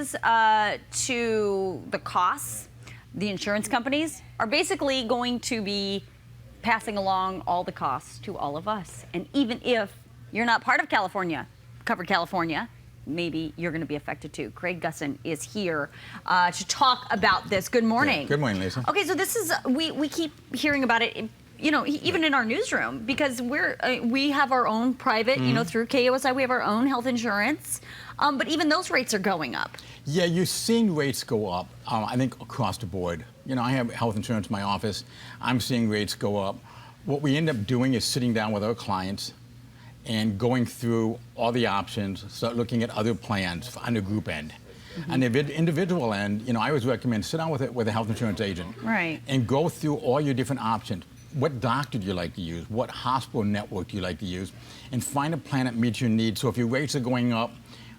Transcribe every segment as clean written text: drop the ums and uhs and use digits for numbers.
comes to the costs, the insurance companies are basically going to be passing along all the costs to all of us. And even if you're not part of California, covered California, maybe you're going to be affected too. Craig Gussin is here to talk about this. Good morning. Yeah. Good morning, Lisa. Okay, so this is, we keep hearing about it, you know, even in our newsroom, because we have our own private, you know, through KUSI, we have our own health insurance, but even those rates are going up. Yeah, you've seen rates go up, I think, across the board. You know, I have health insurance in my office. I'm seeing rates go up. What we end up doing is sitting down with our clients and going through all the options, start looking at other plans on the group end. On the individual end, you know, I always recommend sit down with a health insurance agent. Right. And go through all your different options. What doctor do you like to use? What hospital network do you like to use? And find a plan that meets your needs. So if your rates are going up,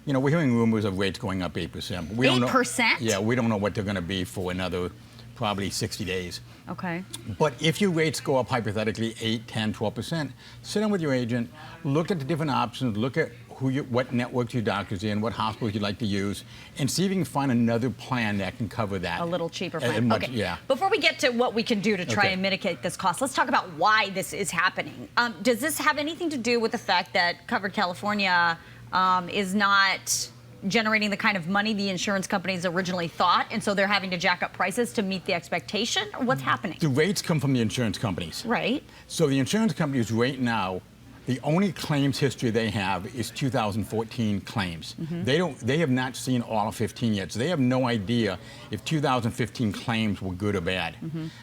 you know, we're hearing rumors of rates going up 8%. But we don't know. 8%? Yeah, we don't know what they're going to be for another probably 60 days. Okay. But if your rates go up hypothetically 8, 10, 12%, sit down with your agent, look at the different options, look at what networks your doctor's in, what hospitals you'd like to use, and see if you can find another plan that can cover that. A little cheaper plan. Much, okay. Yeah. Before we get to what we can do to try and mitigate this cost, let's talk about why this is happening. Does this have anything to do with the fact that Covered California is not generating the kind of money the insurance companies originally thought, and so they're having to jack up prices to meet the expectation? Or what's happening? The rates come from the insurance companies. Right. So the insurance companies right now, the only claims history they have is 2014 claims. They have not seen all of 15 yet, so they have no idea if 2015 claims were good or bad.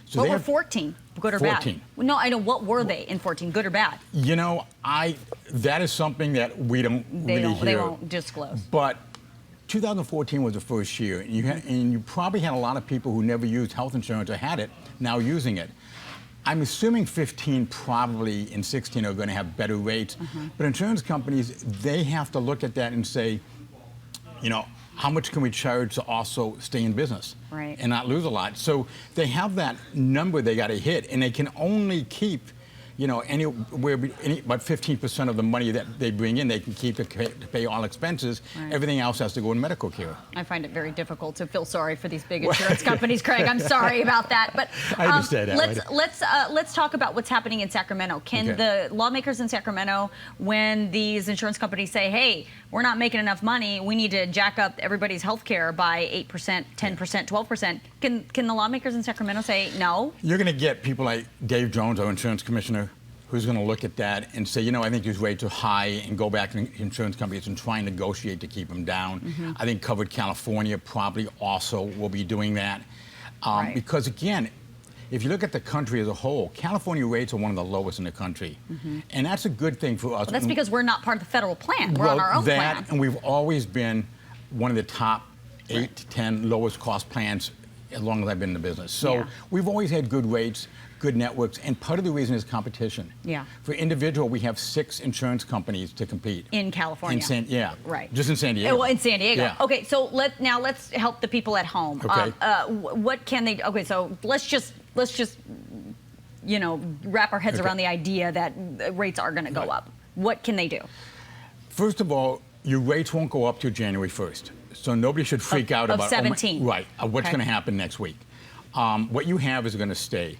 So what were 14? Good or 14. bad? No, I know. What were they in 14? Good or bad? You know, that is something that we don't really hear. They won't disclose. But 2014 was the first year, and you probably had a lot of people who never used health insurance or had it now using it. I'm assuming 15 probably in 16 are going to have better rates, but insurance companies, they have to look at that and say, you know, how much can we charge to also stay in business and not lose a lot? So they have that number they got to hit, and they can only keep, you know, about 15% of the money that they bring in, they can keep to pay all expenses. Everything else has to go in medical care. I find it very difficult to feel sorry for these big insurance companies, Craig. I'm sorry about that. But I understand that. let's talk about what's happening in Sacramento. Can the lawmakers in Sacramento, when these insurance companies say, hey, we're not making enough money, we need to jack up everybody's health care by 8%, 10%, 12%, can the lawmakers in Sacramento say no? You're going to get people like Dave Jones, our insurance commissioner, who's going to look at that and say, you know, I think these rates are high, and go back to insurance companies and try and negotiate to keep them down. I think Covered California probably also will be doing that. Because again, if you look at the country as a whole, California rates are one of the lowest in the country. And that's a good thing for us. Well, that's because we're not part of the federal plan. We're on our own plan. And we've always been one of the top 8 to 10 lowest cost plans as long as I've been in the business. So we've always had good rates, good networks, and part of the reason is competition. For individual, we have 6 insurance companies to compete. In California. Just in San Diego. Well, in San Diego. Okay, so let's help the people at home. What can they? Okay, so let's just you know, wrap our heads around the idea that rates are going to go up. What can they do? First of all, your rates won't go up till January 1st. So nobody should freak out about 17. What's going to happen next week. What you have is going to stay.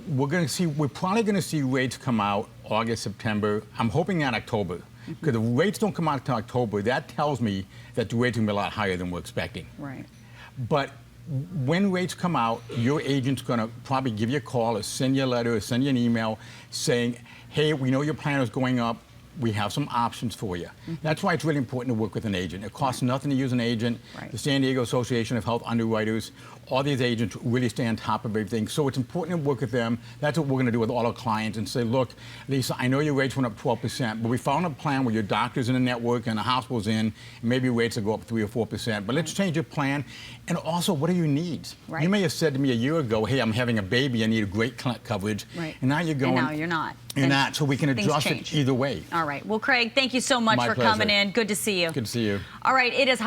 We're probably going to see rates come out August, September. I'm hoping not October. Because if rates don't come out until October, that tells me that the rates are going to be a lot higher than we're expecting. But when rates come out, your agent's going to probably give you a call or send you a letter or send you an email saying, hey, we know your plan is going up. We have some options for you. That's why it's really important to work with an agent. It costs nothing to use an agent. The San Diego Association of Health Underwriters, all these agents really stay on top of everything. So it's important to work with them. That's what we're going to do with all our clients and say, look, Lisa, I know your rates went up 12%, but we found a plan where your doctor's in the network and the hospital's in, and maybe rates will go up 3 or 4%. But let's change your plan. And also, what are your needs? You may have said to me a year ago, hey, I'm having a baby, I need a great coverage. And now you're going. And now you're not. You're not, so we can adjust it either way. All right. Well, Craig, thank you so much for coming in. Good to see you. Good to see you. All right, it is